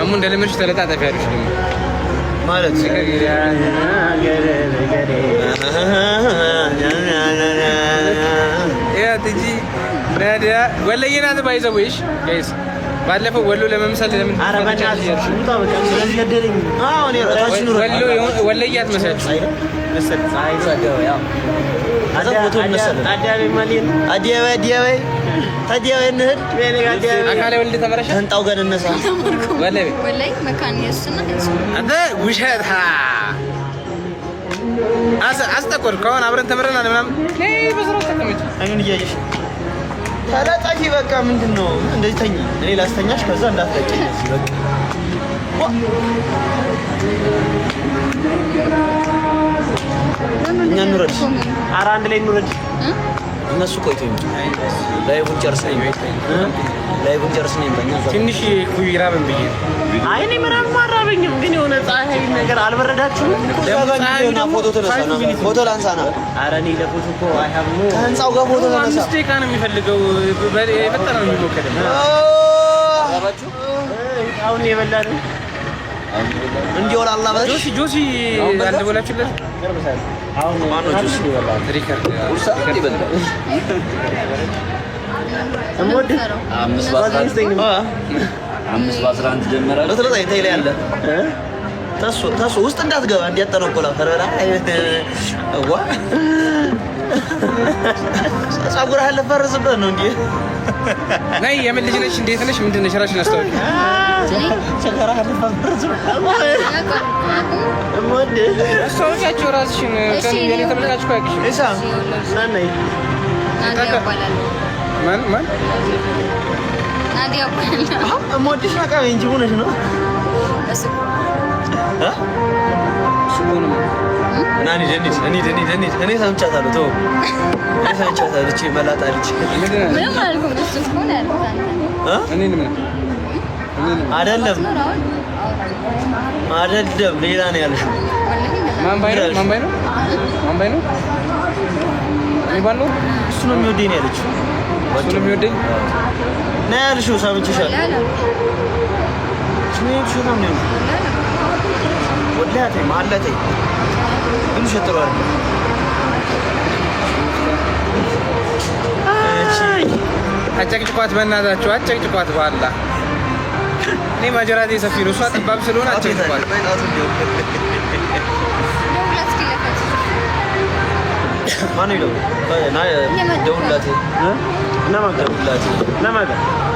ደግሞ እንደለመድሽ ተለጣጣፊ ያለሽ ደግሞ ማለት ያ ትጂ ናዲያ ወለየ ናት ባይዘውሽ ጋይስ ባለፈው ወሎ ለመምሰል ለምን አረባኛሽ ሹታ በቃ ስለዚህ ገደለኝ አዎ እኔ ራታችን ነው ወሎ ወለያት መሰለሽ መሰል ሳይ ሰደው ያው አዛውቶ መሰለ አዲያቤ ማሊን አዲያቤ እንሂድ በኔ አዲያቤ አካለ ወልድ ተመረሻ ተንጣው ጋር እነሳ ወላይ መካን ያስና አንተ ውሸታ አስጠቆር ከሆነ አብረን ተመረናል ምናምን ነይ በስራው ተቀመጭ አይኑን እያየሽ ታላጣቂ በቃ ምንድነው እንደዚህ ተኝ እኔ ላስተኛሽ ከዛ እንዳትለቀኝ በቃ እኛ እንውረድ ኧረ አንድ ላይ እንውረድ እነሱ ቆይቶ ላይቡን ጨርሰኝ በእኛ ትንሽ ኩይራብን ብዬ አይ እኔ ምንም አራበኝም ግን የሆነ ፀሐይ ነገር አልበረዳችሁም ፎቶ ላንሳና ኧረ እኔ ለፎቶ እኮ አይሀብሞ ከህንፃው ጋር ፎቶ ተነሳ 5 ደቂቃ ነው የሚፈልገው የፈጠነ ነው የሚሞከደው አሁን የበላን እንዲወላ አላ ባሽ ጆሲ አንድ ቦላችሁለት አሁን ማን ነው ጆሲ ይበላል ሪከርድ ኡርሳ ይበላል እሞድ 5 ጀመረ ለተለጣይ ታይላ ያለ ታሱ ውስጥ እንዳትገባ እንዲያጠነቆላ ፈረራ ዋ ጸጉር አለ ፈርዝበት ነው እንዴ ነይ የምን ልጅ ነሽ እንዴት ነሽ ምንድን ነሽ ራስሽን አስተዋውቂ ጸጉር አለ ፈርዝበት እሞድ አስተዋውቂያቸው ራስሽን ከኔ ተመልካች ቆይሽ እሳ ናናይ ማን ናዲያ ባላ እሞድሽ አቃ እንጂ ሆነሽ ነው እሱ ሱቁን ናኒ እኔ ሰምቻታለሁ ተው እኔ ሰምቻታለሁ እቺ መላጣ ልጅ ምንም አልኩም እሱ ሆነ አይደለም ሌላ ነው ያልሽው ማን ባይ ነው ይባሉ እሱ ነው የሚወደኝ ያለችው እሱ ነው የሚወደኝ ነው ያልሽው ሰምቼሻለሁ ስሜት ነው ነው ወላሂ ማለቴ ግን ሸጥሯል አጨቅጭቋት በእናታችሁ አጨቅጭቋት በኋላ እኔ ማጀራቴ ሰፊ ነው እሷ ጠባብ ስለሆነ አጨቅጭቋት ማን ይለው ደውላት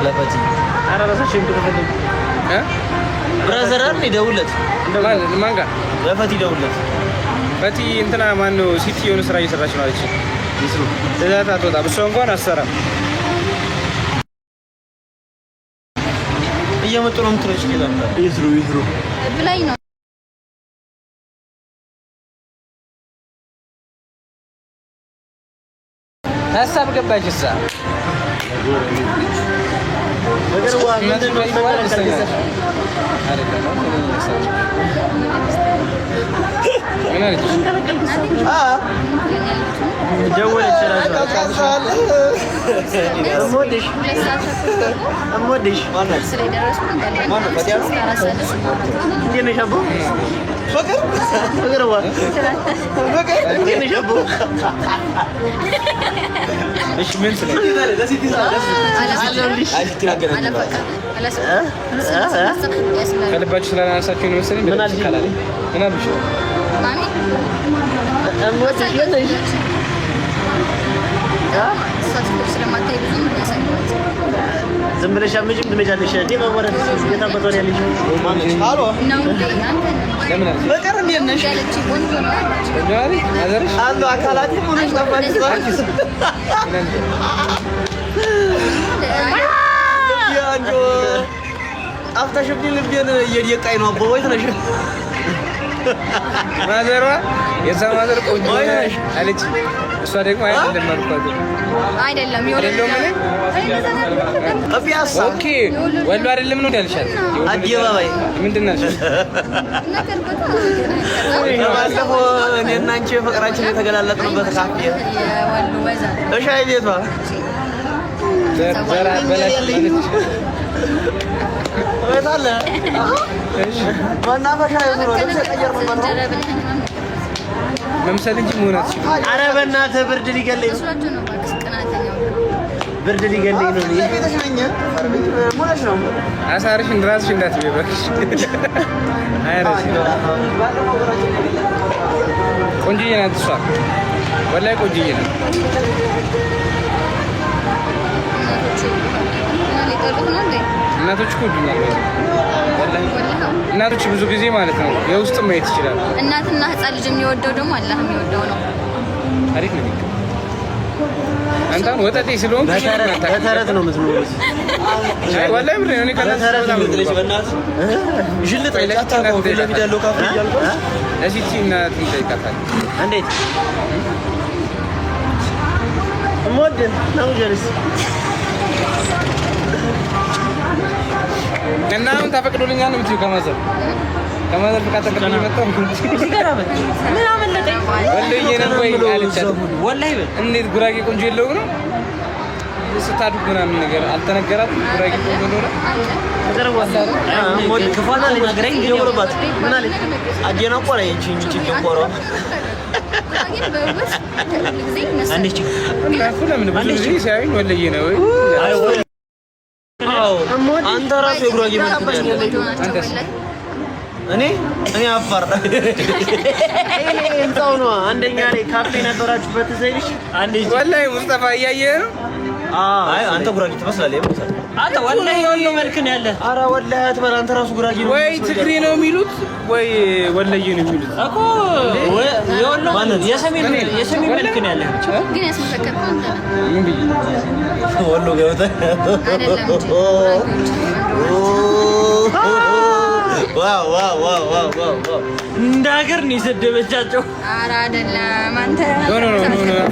ለፈቲ ኧረ እራሳችን ከተፈለገ ብራዘር አለ ደውለት ማን ጋር ለፈቲ ደውለት ፈቲ እንትና ማን ነው ሲቲ የሆነ ስራ እየሰራች ነው አለች ይስሩ እዛታ ተወጣ ብቻ እንኳን አሰራም እየመጡ ነው የምትለች ይላል ይስሩ ብላይ ነው ሀሳብ ገባች እዛ ነገር ምንድን ነው ከልባችሁ ስላላነሳችሁ ነው መሰለኝ ምን አልሽ ማሚ ዝም ብለሽ አምጪም ትመጫለሽ እንዴ ማወራት የታበተው ያለሽ አሎ በቀር እንዴት ነሽ አሎ አካላቴ ሆነሽ ታፋጭ ያንጆ አፍታሽብኝ ልቤን እየደቃኝ ነው አቦ ወይ ነሽ ማዘሯ የዛ ማዘር ቆንጆ ነሽ አለች እሷ ደግሞ አይደለም ፒያሳ ኦኬ ወሎ አይደለም ነው ያልሻት አዲባባይ ምንድን ነሽ ባለፈው እኔና አንቺ ፍቅራችን የተገላለጥንበት ካፌ እሻይ ቤቷ ዘራ በላሽ ወይታለ እሺ መናፈሻ የዞሮ ልብስ ቀየር ነው መምሰል እንጂ መሆናት ኧረ በእናትህ ብርድ ሊገለኝ ነው ብርድ ሊገለኝ ነው ቤተሽ ነኝ ሞላሽ ነው አሳርሽ እንደራስሽ እንዳትበበክሽ አይረሽ ቆንጆዬ ናት እሷ ወላሂ ቆንጆዬ ናት እናቶች እኮ ይዱኛል ወላሂ እናቶች ብዙ ጊዜ ማለት ነው የውስጥ ማየት ይችላል እናትና ህፃን ልጅ የሚወደው ደግሞ አላህ የሚወደው ነው አሪፍ ነው አንተን ወጣቴ ስለሆን በተረት ነው የምትኖረው ወላሂ ብሬ ነው በተረት ነው የምትለች በእናትህ ጅልጥ አይላታው ፊልም ያለው ካፌ ያልኩ ለሲቲ እናት ይጠይቃታል እንዴት ሞደን ነው ጀርስ እና አሁን ታፈቅዶልኛል ነው የምትይው ከማዘር ፍቃድ ተቀበል መጣው ምን አመለጠኝ ወላሂ ነው ወይ አለቻት ወላሂ እንዴት ጉራጌ ቆንጆ የለው ነው ስታድግ ምናምን ነገር አልተነገራትም ጉራጌ ቆንጆ ነው ተደረጓታ ሞድ ከፋና ለናገረኝ ይወረባት ምን አለች አዲና ቆራ ይቺ ቆራ አንዴ ለምን ብዙ ጊዜ ሲያዩኝ ወላሂ ነው ወይ አንተ ራስህ የጉራጌ መልክ አንተስ እኔ አፋር እንታው ነው አንደኛ ላይ ካፌ ነበራችሁበት ዘይልሽ አንዴ ወላሂ ሙስጠፋ እያየህ ነው አይ አንተ ጉራጌ ትመስላለህ አንተ ወላሂ የወሎ መልክ ነው ያለ ኧረ ወላሂ አትበል አንተ ራሱ ጉራጌ ነው ወይ ትግሬ ነው የሚሉት ወይ ወላሂ ነው የሚሉት እኮ የወሎ የሰሜን መልክ ነው ያለ ግን ያስመሰከርከው አንተ ምን ብዬ ወሎ ገብተህ ዋው እንደ ሀገር ነው የሰደበቻቸው። ኧረ አይደለም አንተ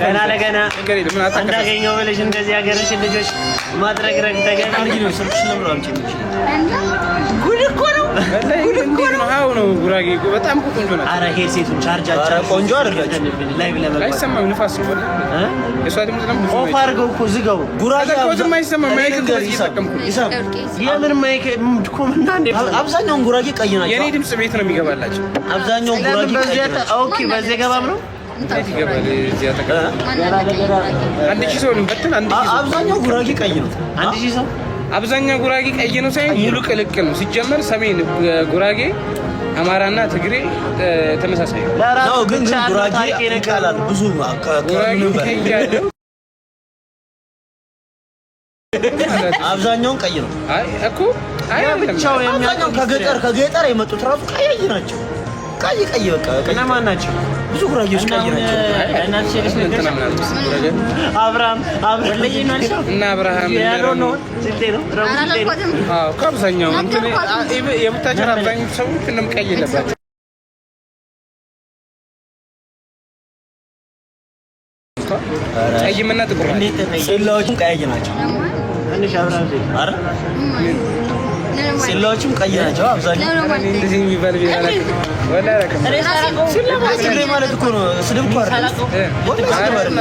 ገና ለገና እንዳገኘው ብለሽ እንደዚህ ሀገርሽን ልጆች ማድረግረግ ተገቢ ነው። ስልክሽ ለምን አምጪ ልጅ ጉድ እኮ ነው አዎ ነው ጉራጌ በጣም ቆንጆ ነው። ኧረ ሄድ ሴቱን ቻርጃቸው ቆንጆ አይደላችሁ ላይ ብለህ አይሰማም ንፋስ ነው የሷ ድምፅ ነው ኦፍ አድርገው እኮ ዝጋው ጉራጌ አብዛኛው አይሰማም ማይክ ይሰቀምኩ የምን ማይክ ኮምና እንደ አብዛኛው ጉራጌ ቀይ ናቸው። የኔ ድምጽ ቤት ነው የሚገባላችሁ አብዛኛው ጉራጌ ቀይ ነው። ኦኬ በዚህ ገባም ነው እንዴት ይገባል እዚያ ተቀበል አንድ ሺህ ሰው ነው በትን አንድ ሺህ አብዛኛው ጉራጌ ቀይ ነው። አንድ ሺህ ሰው አብዛኛው ጉራጌ ቀይ ነው ሳይሆን ሙሉ ቅልቅል ነው። ሲጀመር ሰሜን ጉራጌ አማራና ትግሬ ተመሳሳይ ነው። ግን ጉራጌ ይነቃላል ብዙ ጉራጌ ቀይ ያለው አብዛኛውን ቀይ ነው። አይ እኮ አይ ብቻው የሚያውቀው ከገጠር የመጡት ራሱ ቀይ ናቸው። ቀይ በቃ እና ማን ናቸው? ብዙ ጉራጌዎች ቀይ ናቸው። እናት ሸሪስ እንትና ምናምን አብርሃም ናቸው እና አብርሃም ነው ስንቴ ነው አዎ ከአብዛኛው የቡታጀራ አብዛኛው ሰዎች እንደም ቀይ የለባቸው ቀይምና ጥቁር ሴላዎችም ቀይ ናቸው። ትንሽ አብርሃም አረ ሴላዎችም ቀይ ናቸው። አብዛኛው እንደዚህ የሚባል ቢሆን ወላ ረከም ትግሬ ማለት እኮ ነው። ስድብ እኮ አይደለም።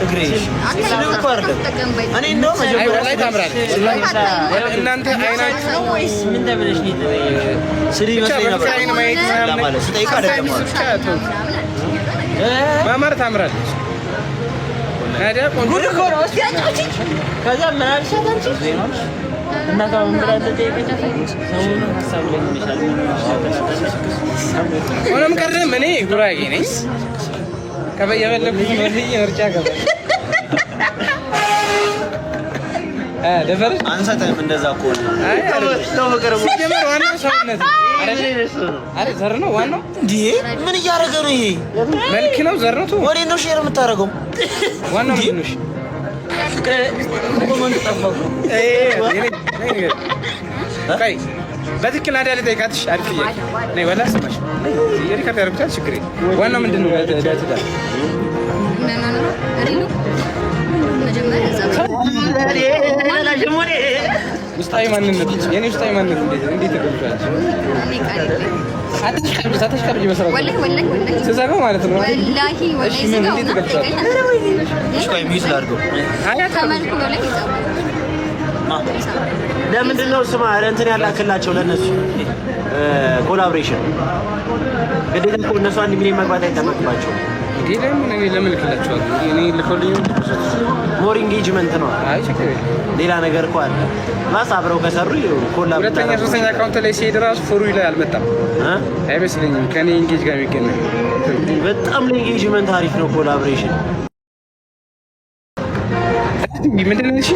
ትግሬ ስድብ እኮ አይደለም። እኔ እንደውም ላይ ታምራለች እናንተ አይናችሁ ነው ወይስ ምን ተብለሽ ነው? ስድብ ይመስለኝ ነበር ማለት ስጠይቅ አይደለም ማማር ታምራለች። ታዲያ ቆንጆ እኮ ነው። እስኪ አንቺ ከዛ ምን አልሻት አንቺ እና ታውን ብላተ ጠይቀኝ ሰውን ሐሳብ ላይ ይመሻል። ሆነም ቀረም እኔ ጉራጌ ነኝ። ከበየበለብኝ ወልይ ምርጫ ገባ ደፈር አንሰተም እንደዛ እኮ አይ ነው በቀረቡ ጀመር ዋናው ሰውነት አረ ዘር ነው ዋናው እንዴ ምን እያደረገ ነው? ይሄ መልክ ነው ዘርነቱ ወዴ ነው ሼር የምታደርገው? ዋናው ምንድን ነው? ኮመንት ጠፋው አይ በትክክል አዳለ ጠይቃትሽ አሪፍ ጥያቄ ነይ ወላ ስማሽ የሪካርድ ያርብታል ችግር ዋናው ምንድን ነው? ዳትዳ ውስጣዊ ማንነት የኔ ውስጣዊ ማንነት እንዴት ተገልጿል? አትሽቀብጂ በሰራው ወላሂ ስዘጋው ማለት ነው። ወላሂ ምን እንዴት ተገልጿል? እሺ ቆይ ሚስ ላድርገው ከመልኩ በላይ ለምንድን ነው ስማ እንትን ያላክላቸው ለነሱ ኮላቦሬሽን ግዴታ እኮ እነሱ 1 ሚሊዮን መግባት አይጠበቅባቸው። ለምን ልክላቸዋል? እኔ ልኮልኝ ሞር ኢንጌጅመንት ነው። አይ ችግር የለም። ሌላ ነገር እኮ አለ። ማስ አብረው ከሰሩ ኮላቦሬሽን ሁለተኛ ሶስተኛ አካውንት ላይ ሲሄድ ራሱ ፎሩ ላይ አልመጣም አይመስለኝም። ከኔ ኢንጌጅ ጋር የሚገናኝ በጣም ለኢንጌጅመንት አሪፍ ነው ኮላቦሬሽን። ምንድን ነው እሺ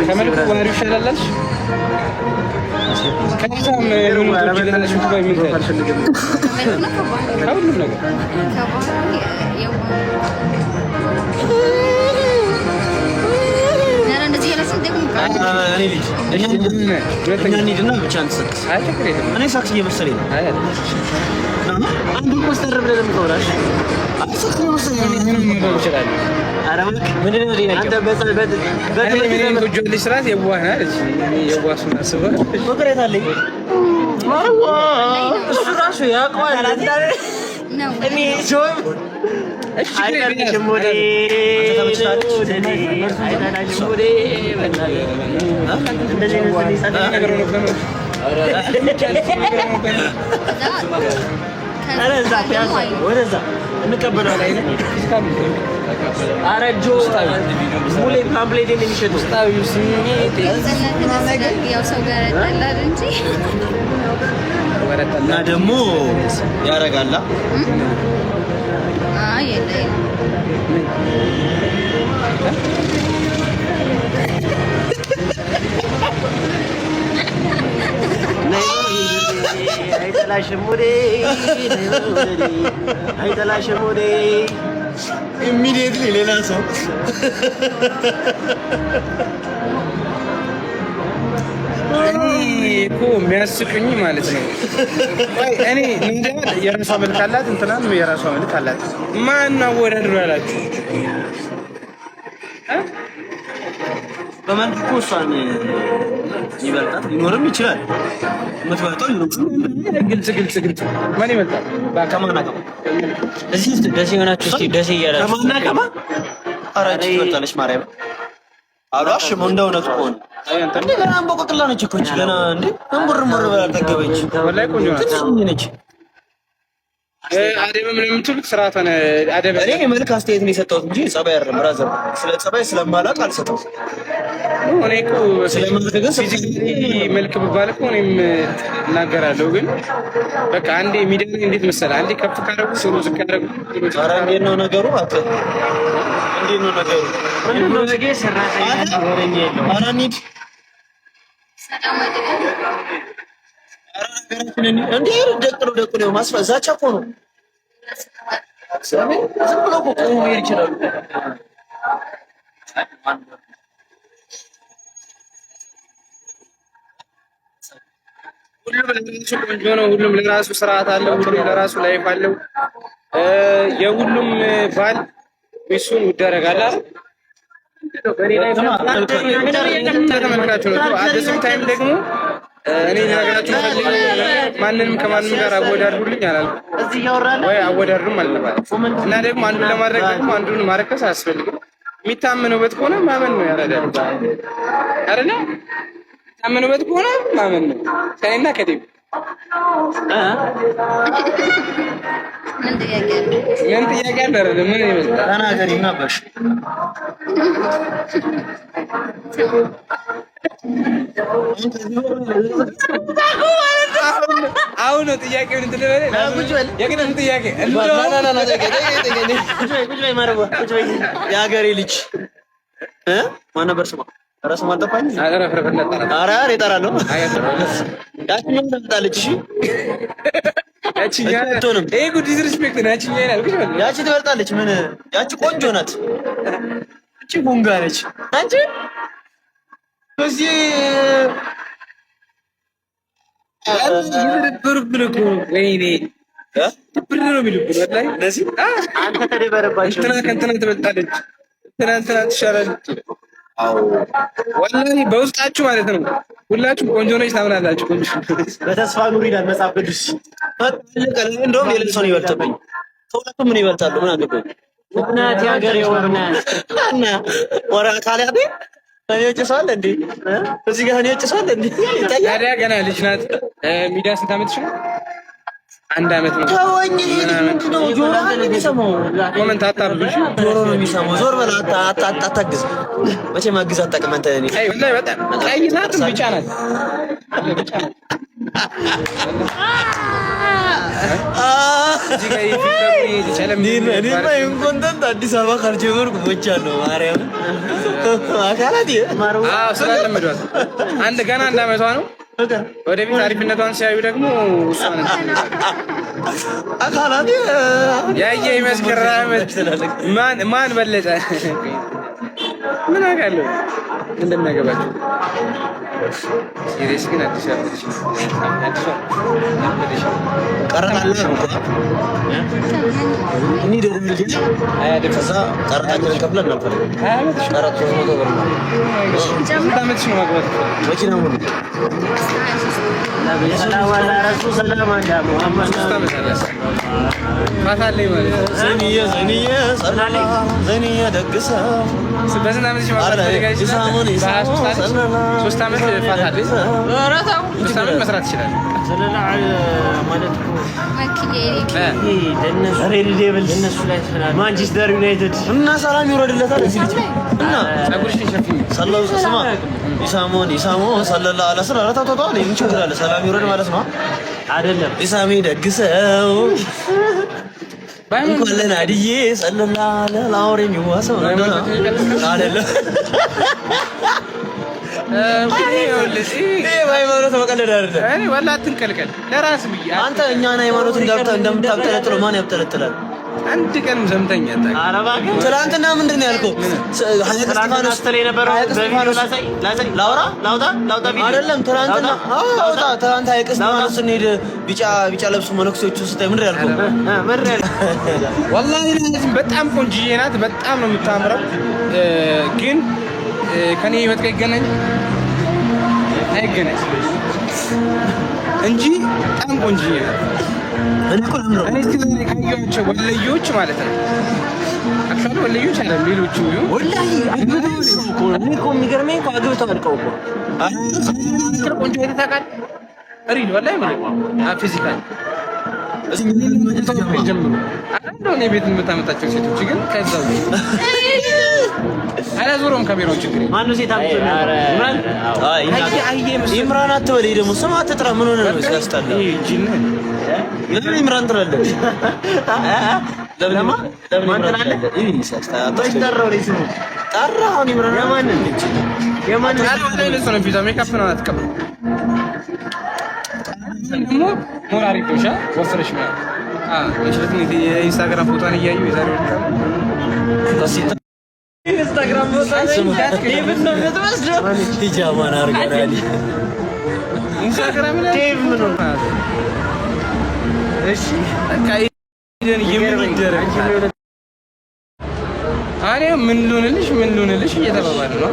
ከመልኩ ባህሪ ይሻላል ከዛም ሁሉም ነገር እኔ ሳክስ እየመሰለኝ ነው። አንዱ ኮስተር ብለህ ለምትወራሽ ሳክስ እየመሰለኝ ነው። አረጆ ሙሌ ፓምፕሌት የሚሸጡ እና ደግሞ ያረጋላ አይተላሽም ወዴ ኢሚዲየትሊ ሌላ ሰው እኮ የሚያስቁኝ ማለት ነው። እኔ እንደ የራሷ መልክ አላት እንትናም የራሷ መልክ አላት። ማን አወዳድሮ ያላችሁ በመልክ እኮ እሷን ይበልጣል ሊኖርም ይችላል። የምትበልጠው ግልጽ ማን ይበልጣል? ከማን አቀማ እዚህ ውስጥ ደሴ ሆናችሁ እስኪ ደሴ እያላችሁ ከማን አቀማ አራጅ ትበልጣለች ማርያም አሏሽም እንደ እውነቱ ከሆነ እንዴ ገና አንበቆቅላ ነች እኮ እንጂ ገና እንዴ እንቡርምቡር ብላ ጠገበች። ወላሂ ቆንጆ ነች። አደም ምን የምትሉት ስርዓት ሆነ አደም እኔ መልክ አስተያየት ነው የሰጠሁት እንጂ ጸባይ አይደለም። ብራዘር ስለ ጸባይ ስለማላውቅ አልሰጠሁም። እኔ እኮ ስለማልክ ግን ፊዚካሊ መልክ ብባል እኮ እኔም እናገራለሁ። ግን በቃ አንዴ ሚዲያ እንዴት መሰለህ አንዴ ከፍ ካደረጉ ሰው ዝቅ ያደረጉ ኧረ እንዴት ነው ነገሩ? እንዴት ነው ነገሩ? ምንድን ነው ነገ ሰራተኛ ወረኛ የለው ኧረ እንሂድ እንዴ ደቅ ነው ማስፈዛቻ እኮ ነው። ስለምን ዝም ብሎ ቆሞ መሄድ ይችላሉ። ሁሉም ለራሱ ቆንጆ ነው። ሁሉም ለራሱ ስርዓት አለው። ሁሉም ለራሱ ላይፍ አለው። የሁሉም ባል ሚስቱን ይደረጋል አይደል? ተመልካቹ ነው። አዲስም ታይም ደግሞ እኔ ነገራችሁ ማንንም ከማንም ጋር አወዳድሩልኝ አላልኩም ወይ አወዳድሩም አልነበረም። እና ደግሞ አንዱን ለማድረግ ደግሞ አንዱን ማረከስ አያስፈልግም። የሚታመኑበት ከሆነ ማመን ነው ያረዳል አይደል? የሚታመኑበት ከሆነ ማመን ነው። ከእኔና ከዴብ ምን ጥያቄ አለ? ምን ይመስላል? ተናገሪና በሽ አሁን ነው ጥያቄው እንትን በለ የቅድም ጥያቄ የሀገሬ ልጅ ማን ነበር ስሟ? ኧረ ስሟ አልጠፋኝም። ኧረ እጠራለሁ። ያቺኛው ትበልጣለች። እሺ ይሄ ጉድ ዲስሪስፔክት ነው። ያቺ ትበልጣለች። ምን ያቺ ቆንጆ ናት። ያቺ ጉንጋ ነች። አንቺ በዚህ ብርብርኩ ወይኔ ብር ነው የሚልብን ወላሂ። ለዚህ አንተ ተደበረባቸው እንትና ትበልጣለች፣ እንትና ትሻላለች። አዎ ወላሂ በውስጣችሁ ማለት ነው። ሁላችሁም ቆንጆ ነች ታምናላችሁ። በተስፋ ኑር ይላል መጽሐፍ ቅዱስ። እንደውም ሌላ ሰው ነው ይበልጥብኝ። ከሁለቱም ምን ይበልጣሉ? ምን አገባኝ? እናት ያገር የወርና እና ወራ ታዲያ እኔ ጭሳል እንዴ እዚህ ጋር እኔ ጭሳል እንዴ ታዲያ ገና ልጅ ናት። ሚዲያ ስንት ዓመትሽ ነው? 1 ዓመት ነው። ተወኝ። ምንድነው ጆሮ የሚሰማው? ኮሜንት አታብዙሽ። ጆሮ ነው የሚሰማው። ዞር በል አታግዝ። መቼ ማግዝ አታውቅም አንተ። እኔ አይ ወላሂ በጣም ቀይ ናት፣ ቢጫ ናት። ቢጫ ናት። እዚህ ጋር እኔማ ይሄን ኮንተንት አዲስ አበባ ካልጀመርኩ ሞቻለሁ። ማርያም አካላት ስላለመዷት ገና 1 ዓመቷ ነው። ወደፊት አሪፍነቷን ሲያዩ ደግሞ እሷን አካላት ያየ ይመስክር። ማን በለጠ? ምን አውቃለሁ እንደሚያገባቸው። ሲሪየስ ግን አዲስ አበባ ቀረናል ነው እኔ ደግሞ ልጅ ከዛ ቀረጣችንን ከፍለን ነበር። ቀረጥ 300 ብር ነው። ስንት ዓመትሽ ነው ማግባት? መኪና ሙሉ ሰላም አለ ረሱል ሰላም አለ ሙሐመድ ማታለኝ ማለት ዘኒየ ደግሰ በስንት ዓመትሽ ማግባት? 3 ዓመት ፋታለኝ። 3 ዓመት መስራት ይችላል። ማንቸስተር ዩናይትድ እና ሰላም ይወረድለታል እዚህ ልጅ እና ጸጉርሽን ሸፍኝ ሰላም ስማ ኢሳሞ ሰለላሁ ዐለይሂ ወሰለም አራታውታ ነው የሚችላል። ሰላም ይወረድ ማለት ነው አይደለም? ኢሳሚ ደግሰው እንኳን ለናድዬ ሰለላሁ ዐለይሂ ላውሬ የሚዋሰው አይደለም። ሃይማኖት መቀለድ አይደለም። እኔ ወላሂ አትንቀልቀል። ለራስህ ብዬ አንተ እኛን ሃይማኖትን ገብተህ እንደምታብጠለጥለው ማን ያብጠለጥላል? አንድ ቀንም ሰምተኛ አታውቅም። ትናንትና ምንድን ነው ያልከው? ሀይቅ እስጢፋኖስ አይደለም ትናንትና ትናንት ሀይቅ እስጢፋኖስ ስንሄድ ቢጫ ለብሱ መነኩሴዎቹ ስታይ ምንድን ነው ያልከው? ወላሂ በጣም ቆንጅዬ ናት። በጣም ነው የምታምረው። ግን ከኔ ህይወት ጋር አይገናኝ እንጂ በጣም ቆንጅዬ ናት። እኔ ካየኋቸው ወለዮች ማለት ነው። አክቹዋሊ ወለዮች አይደለም ሌሎቹ ወላሂ እኔ እኮ የሚገርመኝ እኮ አግብተው አልቀው እኮ ቆንጆ አይነት ታውቃለህ? ሪል ወላሂ ማለት ነው። ፊዚካል እዚህ ጀምሮ እኔ ቤት የምታመጣቸው ሴቶች ግን ከዛው አላዞረም ካሜራውን ችግር ማነው ሴት አምጥቶ ኢምራን አትበል። ደግሞ ስም አትጥራ። ምን ሆነ ነው ሲያስጠላ? ለምን ኢምራን ትላለህ? ለምን ትላለህ? ጠራኸው ኢምራን የማንን ልጅ የማንን ልጅ ነው? ፊቷ ሜካፕ ነው አትቀበል። ደግሞ ሞር አሪፍ ነው። ወፈረሽ ማለት የኢንስታግራም ፎቶን እያዩ የዛሬው ኢንስታግራም ፎቶ ዴቪድ ነው የምትመስለው። ሂጃማን አድርገናል። ኢንስታግራም ላይ ዴቭ ምን ነው? እሺ በቃ የሚደረግ አሬ ምን ልሆንልሽ እየተባባለ ነው።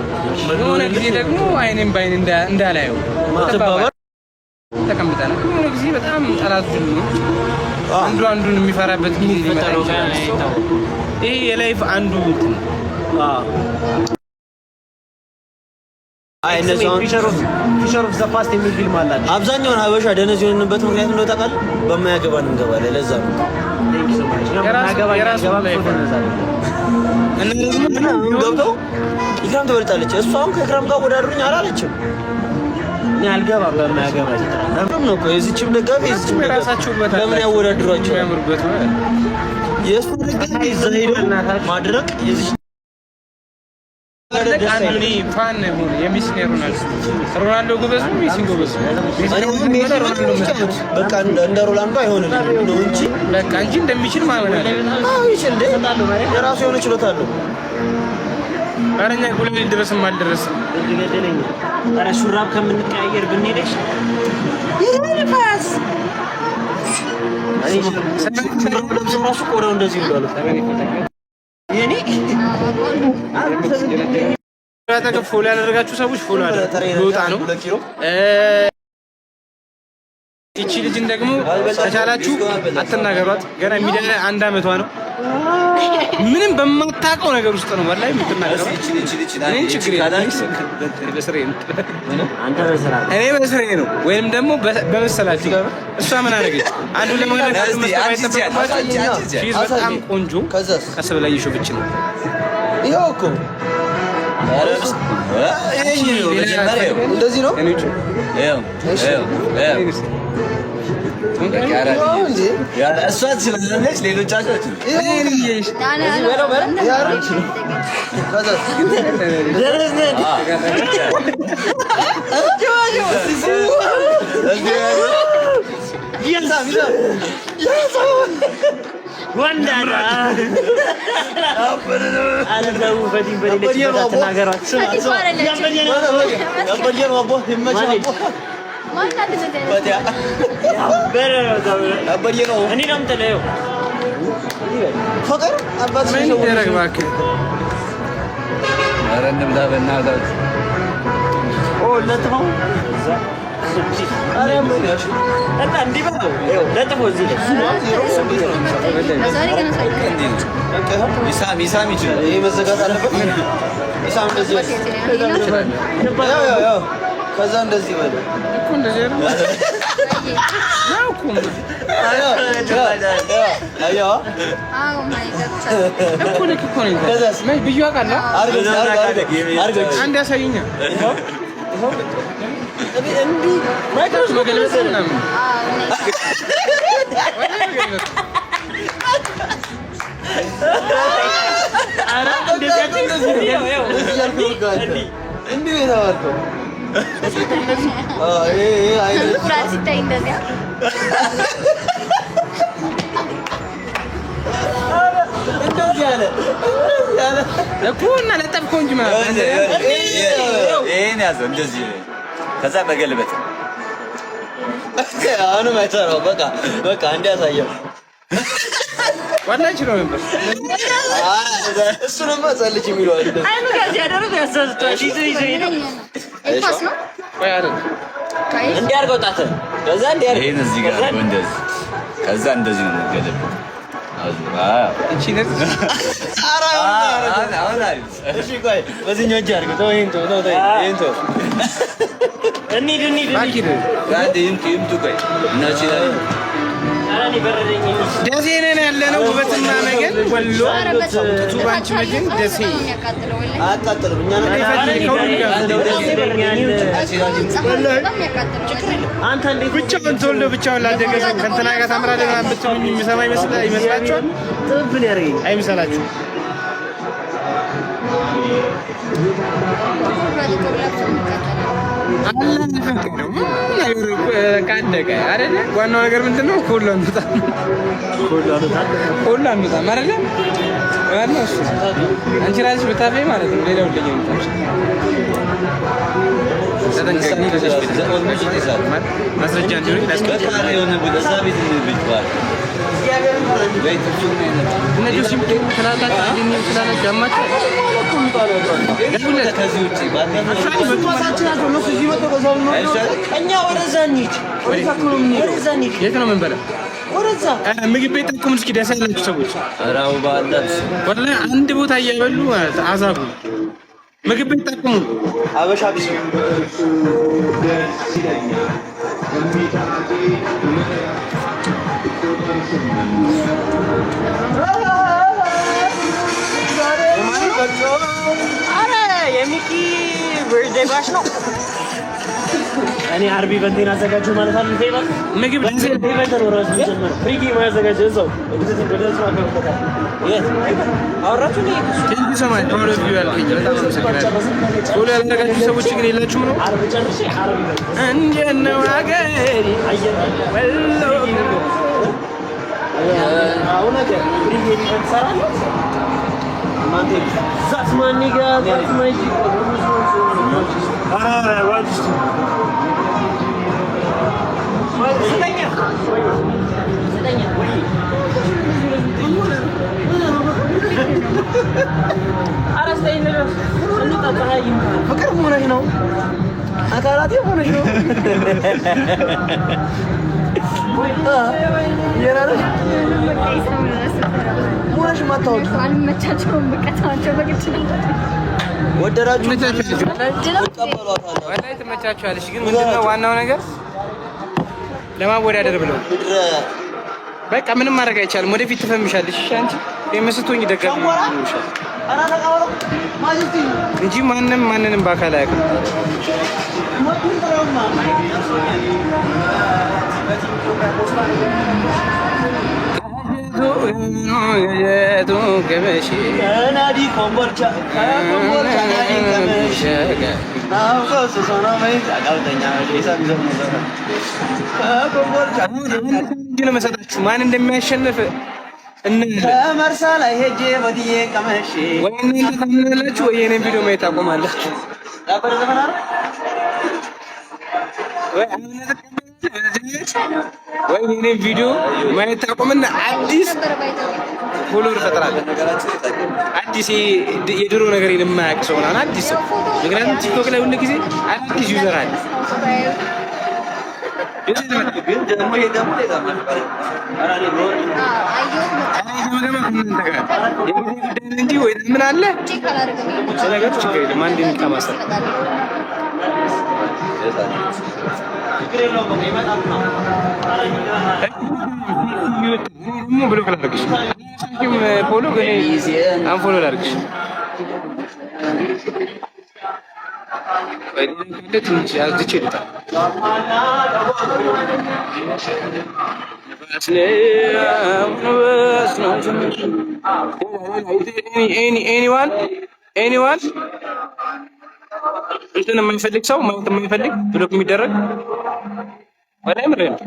የሆነ ጊዜ ደግሞ አይኔም ባይን እንዳላየው ተቀምጠናል። የሆነ ጊዜ በጣም ጠላቶች ነው። አንዱን የሚፈራበት ጊዜ ሊመጣ ይችላል። ይሄ የላይፍ አንዱ ፊሸር ኦፍ ዘ ፓስት የሚል ፊልም አላቸው። አብዛኛውን ሀበሻ ደነዝ የሆንበት ምክንያት እንደው ታውቃለህ? በማያገባን እንገባለን። ለዛ ነው ገብተው ኢክራም ትበልጣለች። እሷም ከኢክራም ጋር ወዳድሩኝ አላለችም። እኔ አልገባም በማያገባኝ ነው እኮ የዚችም ደጋፊ የዚችም የራሳቸው ቦታ ለምን ያወዳድሯቸው? ያምርበት ነው የእሱ ደጋፊ ዘይዶ ማድረቅ የዚች አንዱኒ ፋን ነው የሚስኔ ሮናልዶ ጎበዝ ነው። ሚሲ ጎበዝ ነው። በቃ እንደ ሮናልዶ አይሆንም ነው እንጂ በቃ እንጂ እንደሚችል ማመን አለ። አዎ ይችል የራሱ የሆነ ችሎታ አለው። አረኛ ጉልህ ድረስም አልደረስም። እንግዲህ አረ ሹራብ ከምንቀያየር ብንሄድሽ ይልፋስ አይ ሹራብ ለብሶ ራሱ ቆዳው እንደዚህ ይላል። የኔ ፎሎ ያደረጋችሁ ሰዎች ፎሎ አድርጉ። ቦታ ነው። እቺ ልጅን ደግሞ ተቻላችሁ አትናገሯት። ገና ሚዲያ 1 ዓመቷ ነው። ምንም በማታውቀው ነገር ውስጥ ነው ወላሂ የምትናገረው። እኔ ችግር የለም እኔ በስሬ ነው ወይም ደግሞ በመሰላችሁ እሷ ምን አደረገች? አንዱ ለማለት በጣም ቆንጆ ቀስ ብላ እየሾፈች ነው። ይኸው እኮ እንደዚህ ነው። እሷ ትችላለች፣ ሌሎቻቸው ከዛ እንደዚህ በለ እኮ እንደዚህ ነው ከዛ በገልበት አሁንም አይተራው በቃ እንዲያሳየው ዋናች ነው ነበር እሱንማ ጸልጅ የሚለው አይደል? አይ ነው ጋር ያደረገው ያሳዝቷል። ይዞ እኮስ ነው ቆይ አይደል እንዲያርገው ጣተ ከዛ እንዲያርገው ይሄን እዚህ ጋር እንደዚህ ከዛ እንደዚህ ነው የሚገለበው። እቺ ነች እሺ ቆይ በዚህኛው እጅ አድርገው ተው ይሄን ተው እንሂድ ጋር ይምጡ ቆይ እናቺ ደሴ ነን ያለነው ውበትና ነገር ወሎ ቱባንቺ መጅን ደሴ አቃጥለው እኛ ነው አንተ እንዴት ብቻውን ተወልዶ ብቻውን ላደገ ሰው ከእንትና ጋር ታምራ ደጋ ብትሉኝ የሚሰማ ይመስላችኋል? ጥብን ያረጋኝ አይመስላችሁም? ዋናው ነገር ምንድን ነው? ኮሎ አንመጣም አይደለ? ዋናው እሱ አንቺ እራስሽ ብታፈይ ማለት ነው። ሌላው ልጅ ማስረጃ እንዲሆን ምግብ ቤት ጠቁም እስኪ ደስ ያላችሁ ሰዎች ወላሂ አንድ ቦታ እያበሉ አዛቡ ምግብ ቤት ጠቁሙ። አበሻ ቢስ የሚኪ በርዝዴይ ባሽ ነው። እኔ አርቢ በንቴን አዘጋጀው ማለት አለ ፌቨር ምግብ ኢቨንት ነው ራሱ ጀመረ ፍሪኪ ማዘጋጀው እዛው እንደዚህ በደረሱ አቀርበታ የት አወራችሁ ነው ቴንኪ ሰማይ ኦል ኦፍ ዩ ያልከኝ በጣም አመሰግናለሁ። ቶሎ ያልተጋጁ ሰዎች ግን የላችሁም ነው አርብ ጨርሼ አረብ እንዴት ነው አገሬ ወሎ አሁን ነገር ፍሪኪ ኢቨንት ሰራለሁ ማንቴ ዛት ማኒጋ ዛት ማይጂ ዋጅ ፍቅር ሆነሽ ነው አካላቴ ሆነሽ ነው ወደራችሁ ወላሂ ትመቻችኋለች። ግን ምንድነው ዋናው ነገር ለማወዳደር ብለው በቃ ምንም ማድረግ አይቻልም። ወደፊት ትፈምሻለሽ። እሺ አንቺ የምስትሆኝ ደጋፊ ይሆንሻል እንጂ ማንንም በአካል አያውቅም። መሰጣችሁ ማን እንደሚያሸንፍ መርሳ ላይ ሄጄ ወዲዬ ቀመሽ ወይ እናንተ ታምናላችሁ ወይ የኔን ቪዲዮ ማየት ታቆማላችሁ። ወይ የኔን ቪዲዮ ማየት ታቆምና አዲስ ፎሎወር ፈጥራለሁ። አዲስ የድሮ ነገር የማያውቅ ሰው ምናምን አዲስ ሰው። ምክንያቱም ቲክቶክ ላይ ሁሉ ጊዜ አዲስ ዩዘር አለ። ግን ደግሞ ይሄ ደግሞ እንጂ ወይ ምን አለ ነገር ችግር የለም። አንድ እንቀማሰል ብሎ ላድርግሽ ፎሎ ግን አንፎሎ ላድርግሽ ትንሽ አዝቼ ልጣ ኤኒዋን እንትን የማይፈልግ ሰው ማለት የማይፈልግ ብሎክ የሚደረግ ወላሂ ምሬ ነው።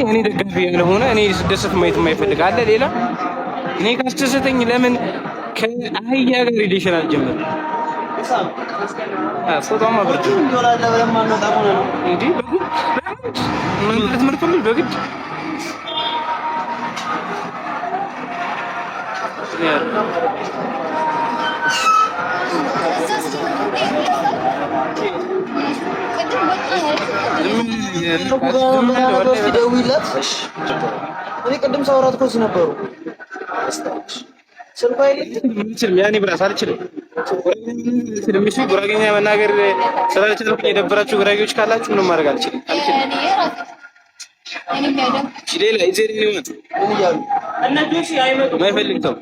እኔ ደጋፊ ያልሆነ እኔ ስደሰት ማየት የማይፈልግ አለ። ሌላ እኔ ካስደሰተኝ ለምን ከአህያ ጋር ሪሌሽን አልጀመርም? ፎቶማ ብርድ እንጂ በግድ በግድ እኔ ቅድም ሳወራት እኮ እዚህ ነበሩ። ስልኳ ያኔ ብራስ አልችልም። ጉራጌኛ መናገር ስላልቻልኩ የደበራችሁ ጉራጌዎች ካላችሁ ምንም ማድረግ አልችልም። ሌላ ይዘን ነው ማይፈልግ ሰው